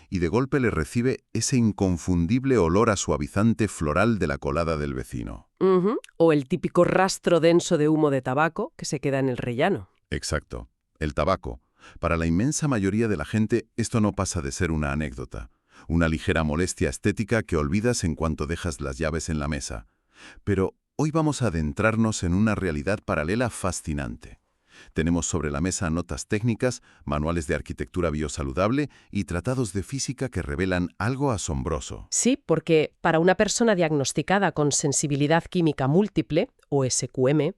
y de golpe le recibe ese inconfundible olor a suavizante floral de la colada del vecino. O el típico rastro denso de humo de tabaco que se queda en el rellano. Exacto. El tabaco. Para la inmensa mayoría de la gente, esto no pasa de ser una anécdota. Una ligera molestia estética que olvidas en cuanto dejas las llaves en la mesa. Pero hoy vamos a adentrarnos en una realidad paralela fascinante. Tenemos sobre la mesa notas técnicas, manuales de arquitectura biosaludable y tratados de física que revelan algo asombroso. Sí, porque para una persona diagnosticada con sensibilidad química múltiple, o SQM,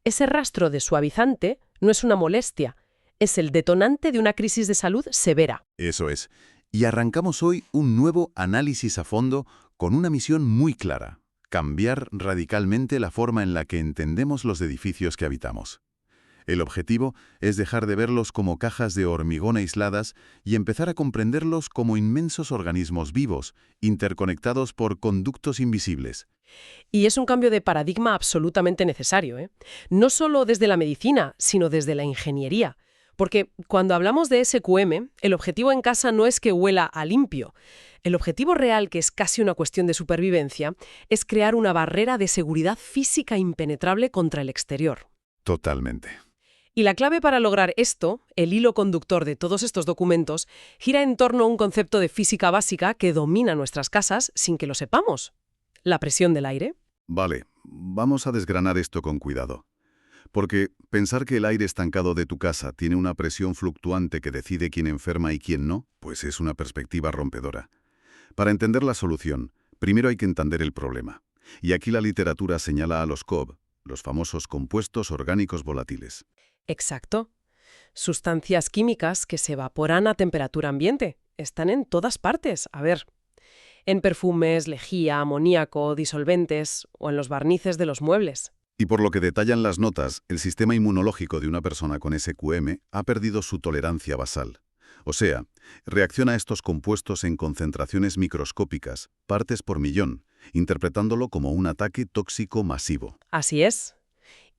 ese rastro de suavizante no es una molestia, es el detonante de una crisis de salud severa. Eso es. Y arrancamos hoy un nuevo análisis a fondo con una misión muy clara: cambiar radicalmente la forma en la que entendemos los edificios que habitamos. El objetivo es dejar de verlos como cajas de hormigón aisladas y empezar a comprenderlos como inmensos organismos vivos, interconectados por conductos invisibles. Y es un cambio de paradigma absolutamente necesario, ¿eh? No solo desde la medicina, sino desde la ingeniería. Porque cuando hablamos de SQM, el objetivo en casa no es que huela a limpio. El objetivo real, que es casi una cuestión de supervivencia, es crear una barrera de seguridad física impenetrable contra el exterior. Totalmente. Y la clave para lograr esto, el hilo conductor de todos estos documentos, gira en torno a un concepto de física básica que domina nuestras casas sin que lo sepamos: la presión del aire. Vale, vamos a desgranar esto con cuidado. Porque pensar que el aire estancado de tu casa tiene una presión fluctuante que decide quién enferma y quién no, pues es una perspectiva rompedora. Para entender la solución, primero hay que entender el problema. Y aquí la literatura señala a los COV, los famosos compuestos orgánicos volátiles. Exacto. Sustancias químicas que se evaporan a temperatura ambiente. Están en todas partes. A ver, en perfumes, lejía, amoníaco, disolventes o en los barnices de los muebles. Y por lo que detallan las notas, el sistema inmunológico de una persona con SQM ha perdido su tolerancia basal. O sea, reacciona a estos compuestos en concentraciones microscópicas, partes por millón, interpretándolo como un ataque tóxico masivo. Así es.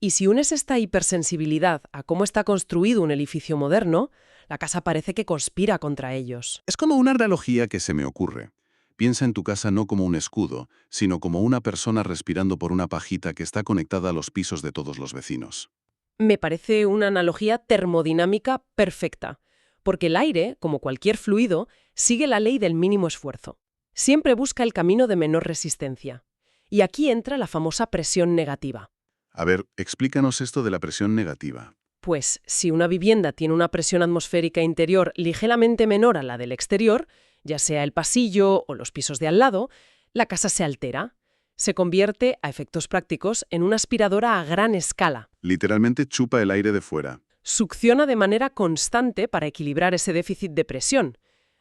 Y si unes esta hipersensibilidad a cómo está construido un edificio moderno, la casa parece que conspira contra ellos. Es como una analogía que se me ocurre. Piensa en tu casa no como un escudo, sino como una persona respirando por una pajita que está conectada a los pisos de todos los vecinos. Me parece una analogía termodinámica perfecta, porque el aire, como cualquier fluido, sigue la ley del mínimo esfuerzo. Siempre busca el camino de menor resistencia. Y aquí entra la famosa presión negativa. A ver, explícanos esto de la presión negativa. Pues si una vivienda tiene una presión atmosférica interior ligeramente menor a la del exterior, ya sea el pasillo o los pisos de al lado, la casa se altera. Se convierte, a efectos prácticos, en una aspiradora a gran escala. Literalmente chupa el aire de fuera. Succiona de manera constante para equilibrar ese déficit de presión.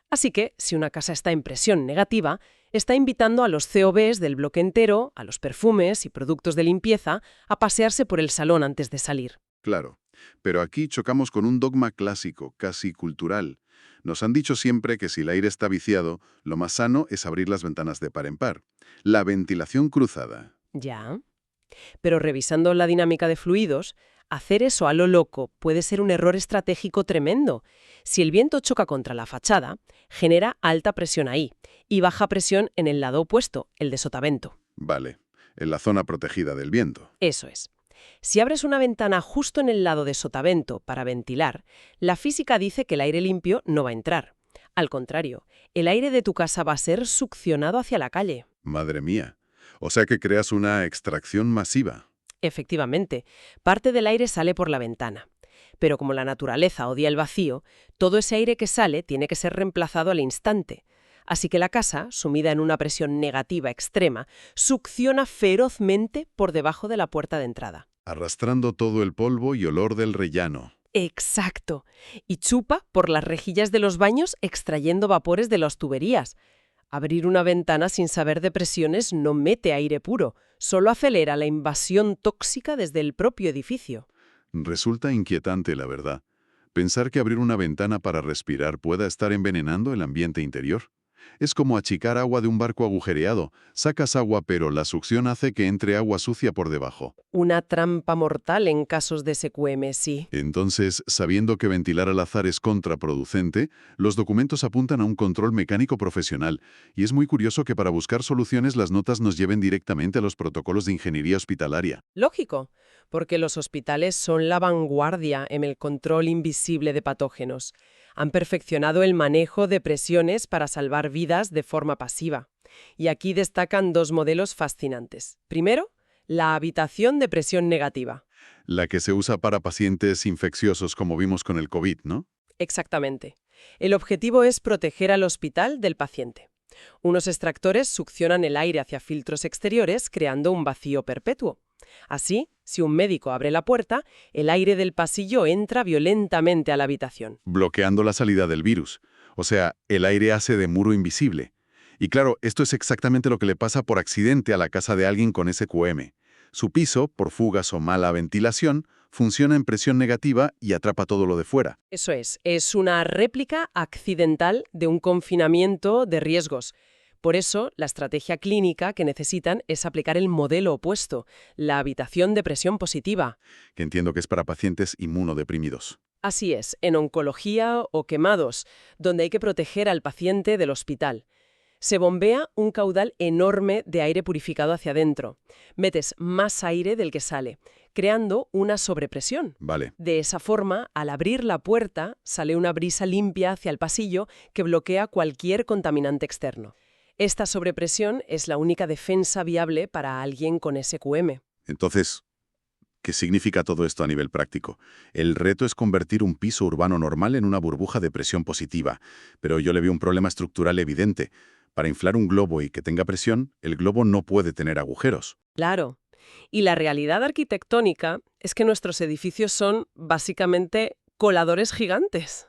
Así que, si una casa está en presión negativa, está invitando a los COVs del bloque entero, a los perfumes y productos de limpieza, a pasearse por el salón antes de salir. Claro, pero aquí chocamos con un dogma clásico, casi cultural. Nos han dicho siempre que si el aire está viciado, lo más sano es abrir las ventanas de par en par. La ventilación cruzada. Ya. Pero revisando la dinámica de fluidos, hacer eso a lo loco puede ser un error estratégico tremendo. Si el viento choca contra la fachada, genera alta presión ahí y baja presión en el lado opuesto, el de sotavento. Vale, en la zona protegida del viento. Eso es. Si abres una ventana justo en el lado de sotavento para ventilar, la física dice que el aire limpio no va a entrar. Al contrario, el aire de tu casa va a ser succionado hacia la calle. Madre mía. O sea que creas una extracción masiva. Efectivamente, parte del aire sale por la ventana. Pero como la naturaleza odia el vacío, todo ese aire que sale tiene que ser reemplazado al instante. Así que la casa, sumida en una presión negativa extrema, succiona ferozmente por debajo de la puerta de entrada. Arrastrando todo el polvo y olor del rellano. Exacto. Y chupa por las rejillas de los baños extrayendo vapores de las tuberías. Abrir una ventana sin saber de presiones no mete aire puro, solo acelera la invasión tóxica desde el propio edificio. Resulta inquietante, la verdad. Pensar que abrir una ventana para respirar pueda estar envenenando el ambiente interior. Es como achicar agua de un barco agujereado. Sacas agua, pero la succión hace que entre agua sucia por debajo. Una trampa mortal en casos de SQM, sí. Entonces, sabiendo que ventilar al azar es contraproducente, los documentos apuntan a un control mecánico profesional, y es muy curioso que para buscar soluciones las notas nos lleven directamente a los protocolos de ingeniería hospitalaria. Lógico, porque los hospitales son la vanguardia en el control invisible de patógenos. Han perfeccionado el manejo de presiones para salvar vidas de forma pasiva. Y aquí destacan dos modelos fascinantes. Primero, la habitación de presión negativa. La que se usa para pacientes infecciosos como vimos con el COVID, ¿no? Exactamente. El objetivo es proteger al hospital del paciente. Unos extractores succionan el aire hacia filtros exteriores creando un vacío perpetuo. Así, si un médico abre la puerta, el aire del pasillo entra violentamente a la habitación. Bloqueando la salida del virus. O sea, el aire hace de muro invisible. Y claro, esto es exactamente lo que le pasa por accidente a la casa de alguien con SQM. Su piso, por fugas o mala ventilación, funciona en presión negativa y atrapa todo lo de fuera. Eso es una réplica accidental de un confinamiento de riesgos. Por eso, la estrategia clínica que necesitan es aplicar el modelo opuesto, la habitación de presión positiva. Que entiendo que es para pacientes inmunodeprimidos. Así es, en oncología o quemados, donde hay que proteger al paciente del hospital. Se bombea un caudal enorme de aire purificado hacia adentro. Metes más aire del que sale, creando una sobrepresión. Vale. De esa forma, al abrir la puerta, sale una brisa limpia hacia el pasillo que bloquea cualquier contaminante externo. Esta sobrepresión es la única defensa viable para alguien con SQM. Entonces, ¿qué significa todo esto a nivel práctico? El reto es convertir un piso urbano normal en una burbuja de presión positiva, pero yo le veo un problema estructural evidente. Para inflar un globo y que tenga presión, el globo no puede tener agujeros. Claro. Y la realidad arquitectónica es que nuestros edificios son, básicamente, coladores gigantes.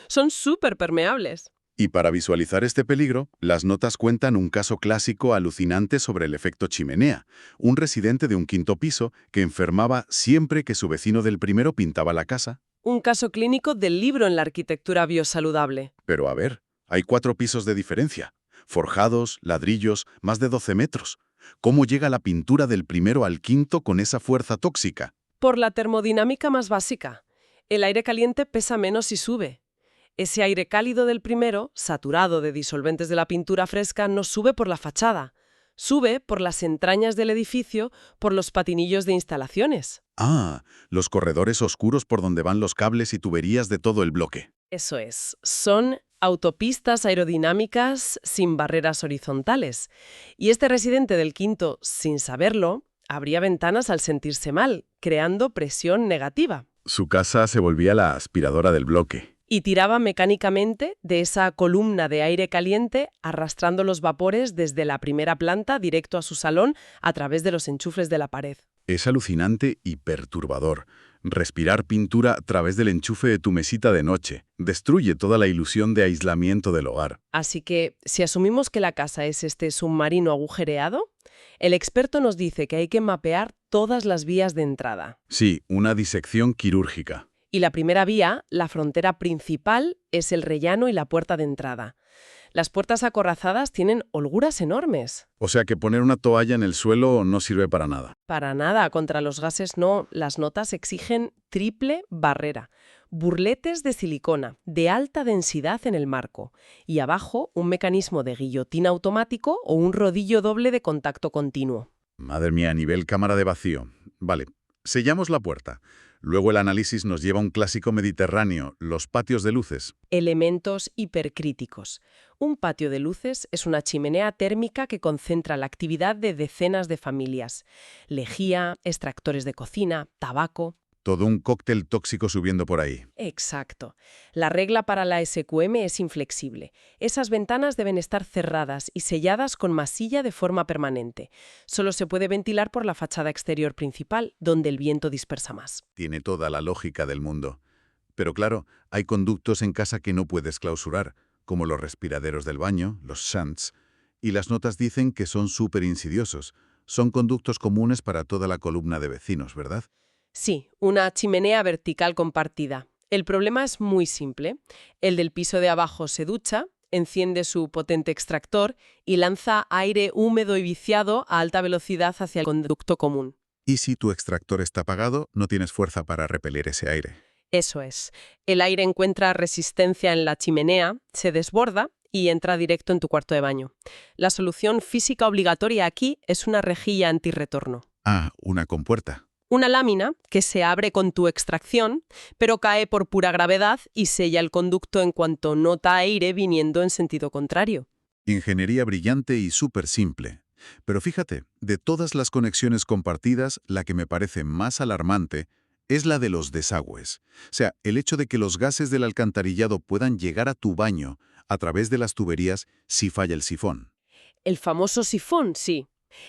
Son súper permeables. Y para visualizar este peligro, las notas cuentan un caso clásico alucinante sobre el efecto chimenea. Un residente de un quinto piso que enfermaba siempre que su vecino del primero pintaba la casa. Un caso clínico del libro en la arquitectura biosaludable. Pero a ver, hay 4 pisos de diferencia. Forjados, ladrillos, más de 12 metros. ¿Cómo llega la pintura del primero al quinto con esa fuerza tóxica? Por la termodinámica más básica. El aire caliente pesa menos y sube. Ese aire cálido del primero, saturado de disolventes de la pintura fresca, no sube por la fachada. Sube por las entrañas del edificio, por los patinillos de instalaciones. Ah, los corredores oscuros por donde van los cables y tuberías de todo el bloque. Eso es. Son autopistas aerodinámicas sin barreras horizontales. Y este residente del quinto, sin saberlo, abría ventanas al sentirse mal, creando presión negativa. Su casa se volvía la aspiradora del bloque. Y tiraba mecánicamente de esa columna de aire caliente, arrastrando los vapores desde la primera planta directo a su salón a través de los enchufes de la pared. Es alucinante y perturbador. Respirar pintura a través del enchufe de tu mesita de noche destruye toda la ilusión de aislamiento del hogar. Así que, si asumimos que la casa es este submarino agujereado, el experto nos dice que hay que mapear todas las vías de entrada. Sí, una disección quirúrgica. Y la primera vía, la frontera principal, es el rellano y la puerta de entrada. Las puertas acorrazadas tienen holguras enormes. O sea que poner una toalla en el suelo no sirve para nada. Para nada, contra los gases no. Las notas exigen triple barrera. Burletes de silicona, de alta densidad en el marco. Y abajo, un mecanismo de guillotina automático o un rodillo doble de contacto continuo. Madre mía, a nivel cámara de vacío. Vale, sellamos la puerta. Luego el análisis nos lleva a un clásico mediterráneo, los patios de luces. Elementos hipercríticos. Un patio de luces es una chimenea térmica que concentra la actividad de decenas de familias. Lejía, extractores de cocina, tabaco. Todo un cóctel tóxico subiendo por ahí. Exacto. La regla para la SQM es inflexible. Esas ventanas deben estar cerradas y selladas con masilla de forma permanente. Solo se puede ventilar por la fachada exterior principal, donde el viento dispersa más. Tiene toda la lógica del mundo. Pero claro, hay conductos en casa que no puedes clausurar, como los respiraderos del baño, los shunts, y las notas dicen que son súper insidiosos. Son conductos comunes para toda la columna de vecinos, ¿verdad? Sí, una chimenea vertical compartida. El problema es muy simple. El del piso de abajo se ducha, enciende su potente extractor y lanza aire húmedo y viciado a alta velocidad hacia el conducto común. Y si tu extractor está apagado, no tienes fuerza para repeler ese aire. Eso es. El aire encuentra resistencia en la chimenea, se desborda y entra directo en tu cuarto de baño. La solución física obligatoria aquí es una rejilla antirretorno. Ah, una compuerta. Una lámina que se abre con tu extracción, pero cae por pura gravedad y sella el conducto en cuanto nota aire viniendo en sentido contrario. Ingeniería brillante y súper simple. Pero fíjate, de todas las conexiones compartidas, la que me parece más alarmante es la de los desagües. O sea, el hecho de que los gases del alcantarillado puedan llegar a tu baño a través de las tuberías si falla el sifón. El famoso sifón, sí.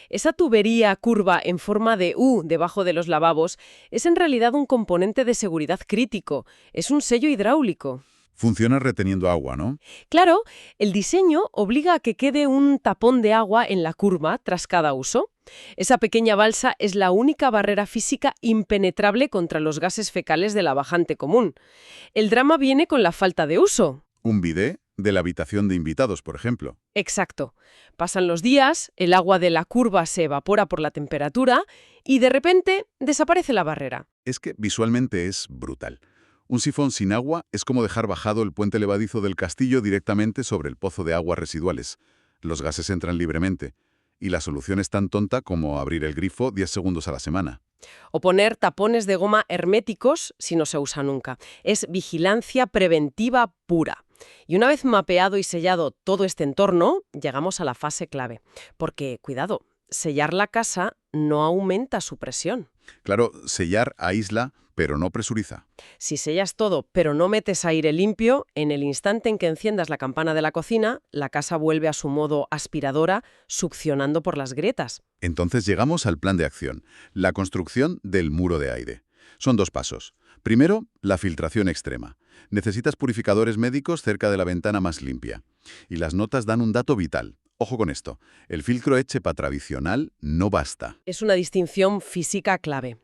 Esa tubería curva en forma de U debajo de los lavabos es en realidad un componente de seguridad crítico. Es un sello hidráulico. Funciona reteniendo agua, ¿no? Claro, el diseño obliga a que quede un tapón de agua en la curva tras cada uso. Esa pequeña balsa es la única barrera física impenetrable contra los gases fecales de la bajante común. El drama viene con la falta de uso. Un bidé de la habitación de invitados, por ejemplo. Exacto. Pasan los días, el agua de la curva se evapora por la temperatura y de repente desaparece la barrera. Es que visualmente es brutal. Un sifón sin agua es como dejar bajado el puente levadizo del castillo directamente sobre el pozo de aguas residuales. Los gases entran libremente. Y la solución es tan tonta como abrir el grifo 10 segundos a la semana. O poner tapones de goma herméticos si no se usa nunca. Es vigilancia preventiva pura. Y una vez mapeado y sellado todo este entorno, llegamos a la fase clave. Porque, cuidado, sellar la casa no aumenta su presión. Claro, sellar aísla, pero no presuriza. Si sellas todo, pero no metes aire limpio, en el instante en que enciendas la campana de la cocina, la casa vuelve a su modo aspiradora, succionando por las grietas. Entonces llegamos al plan de acción, la construcción del muro de aire. Son 2 pasos. Primero, la filtración extrema. Necesitas purificadores médicos cerca de la ventana más limpia. Y las notas dan un dato vital. Ojo con esto, el filtro ECHEPA tradicional no basta. Es una distinción física clave.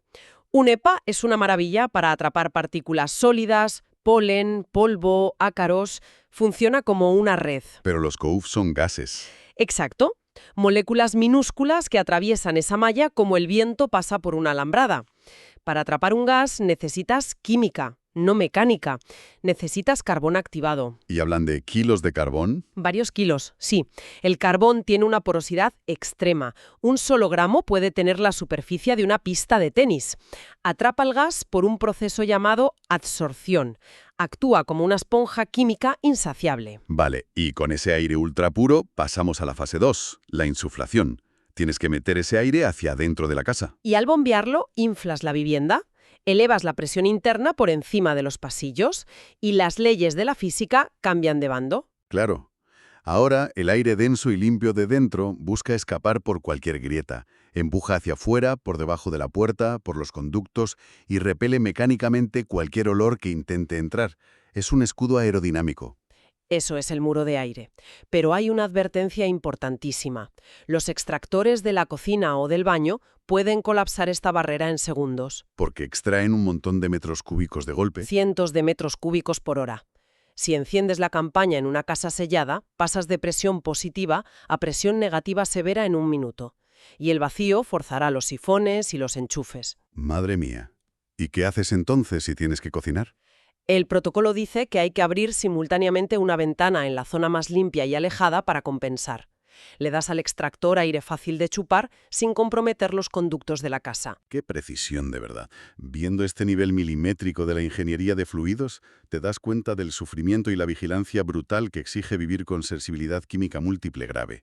Un EPA es una maravilla para atrapar partículas sólidas, polen, polvo, ácaros. Funciona como una red. Pero los COUF son gases. Exacto. Moléculas minúsculas que atraviesan esa malla como el viento pasa por una alambrada. Para atrapar un gas necesitas química, no mecánica. Necesitas carbón activado. ¿Y hablan de kilos de carbón? Varios kilos, sí. El carbón tiene una porosidad extrema. Un solo gramo puede tener la superficie de una pista de tenis. Atrapa el gas por un proceso llamado adsorción. Actúa como una esponja química insaciable. Vale, y con ese aire ultrapuro pasamos a la fase 2, la insuflación. Tienes que meter ese aire hacia adentro de la casa. Y al bombearlo, inflas la vivienda, elevas la presión interna por encima de los pasillos y las leyes de la física cambian de bando. Claro. Ahora, el aire denso y limpio de dentro busca escapar por cualquier grieta. Empuja hacia afuera, por debajo de la puerta, por los conductos y repele mecánicamente cualquier olor que intente entrar. Es un escudo aerodinámico. Eso es el muro de aire. Pero hay una advertencia importantísima. Los extractores de la cocina o del baño pueden colapsar esta barrera en segundos. Porque extraen un montón de metros cúbicos de golpe. Cientos de metros cúbicos por hora. Si enciendes la campaña en una casa sellada, pasas de presión positiva a presión negativa severa en 1 minuto. Y el vacío forzará los sifones y los enchufes. Madre mía. ¿Y qué haces entonces si tienes que cocinar? El protocolo dice que hay que abrir simultáneamente una ventana en la zona más limpia y alejada para compensar. Le das al extractor aire fácil de chupar sin comprometer los conductos de la casa. ¡Qué precisión, de verdad! Viendo este nivel milimétrico de la ingeniería de fluidos, te das cuenta del sufrimiento y la vigilancia brutal que exige vivir con sensibilidad química múltiple grave.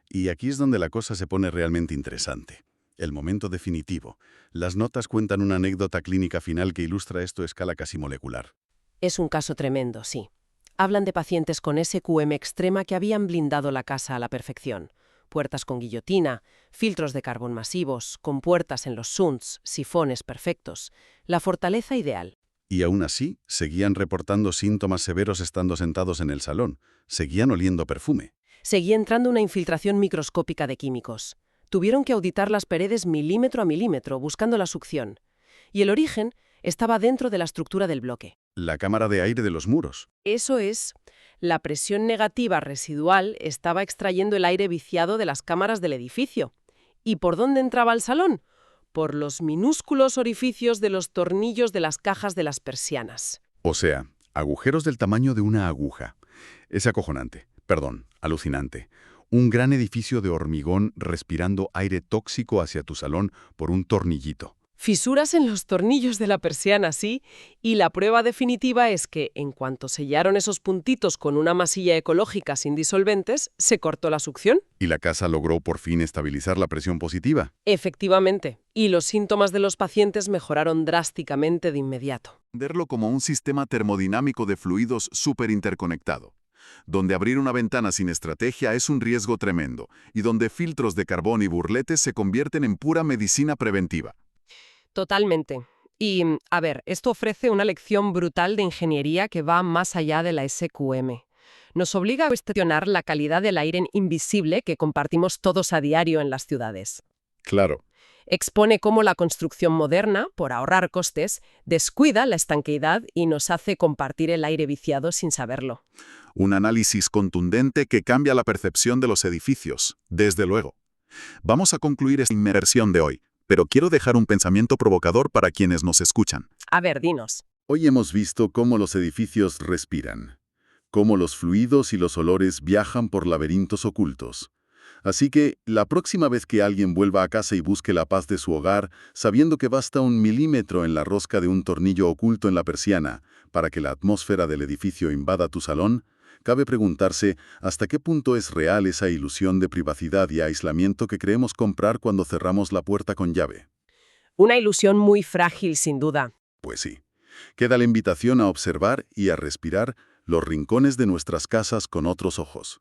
Y aquí es donde la cosa se pone realmente interesante. El momento definitivo. Las notas cuentan una anécdota clínica final que ilustra esto a escala casi molecular. Es un caso tremendo, sí. Hablan de pacientes con SQM extrema que habían blindado la casa a la perfección. Puertas con guillotina, filtros de carbón masivos, compuertas en los shunts, sifones perfectos. La fortaleza ideal. Y aún así, seguían reportando síntomas severos estando sentados en el salón. Seguían oliendo perfume. Seguía entrando una infiltración microscópica de químicos. Tuvieron que auditar las paredes milímetro a milímetro buscando la succión. Y el origen estaba dentro de la estructura del bloque. la cámara de aire de los muros. Eso es. La presión negativa residual estaba extrayendo el aire viciado de las cámaras del edificio. ¿Y por dónde entraba al salón? Por los minúsculos orificios de los tornillos de las cajas de las persianas. O sea, agujeros del tamaño de una aguja. Es acojonante, perdón, alucinante. Un gran edificio de hormigón respirando aire tóxico hacia tu salón por un tornillito. Fisuras en los tornillos de la persiana, sí, y la prueba definitiva es que, en cuanto sellaron esos puntitos con una masilla ecológica sin disolventes, se cortó la succión. Y la casa logró por fin estabilizar la presión positiva. Efectivamente, y los síntomas de los pacientes mejoraron drásticamente de inmediato. Entenderlo como un sistema termodinámico de fluidos súper interconectado, donde abrir una ventana sin estrategia es un riesgo tremendo, y donde filtros de carbón y burletes se convierten en pura medicina preventiva. Totalmente. Y, a ver, esto ofrece una lección brutal de ingeniería que va más allá de la SQM. Nos obliga a cuestionar la calidad del aire invisible que compartimos todos a diario en las ciudades. Claro. Expone cómo la construcción moderna, por ahorrar costes, descuida la estanqueidad y nos hace compartir el aire viciado sin saberlo. Un análisis contundente que cambia la percepción de los edificios, desde luego. Vamos a concluir esta inmersión de hoy, pero quiero dejar un pensamiento provocador para quienes nos escuchan. A ver, dinos. Hoy hemos visto cómo los edificios respiran, cómo los fluidos y los olores viajan por laberintos ocultos. Así que, la próxima vez que alguien vuelva a casa y busque la paz de su hogar, sabiendo que basta 1 milímetro en la rosca de un tornillo oculto en la persiana para que la atmósfera del edificio invada tu salón, cabe preguntarse hasta qué punto es real esa ilusión de privacidad y aislamiento que creemos comprar cuando cerramos la puerta con llave. Una ilusión muy frágil, sin duda. Pues sí. Queda la invitación a observar y a respirar los rincones de nuestras casas con otros ojos.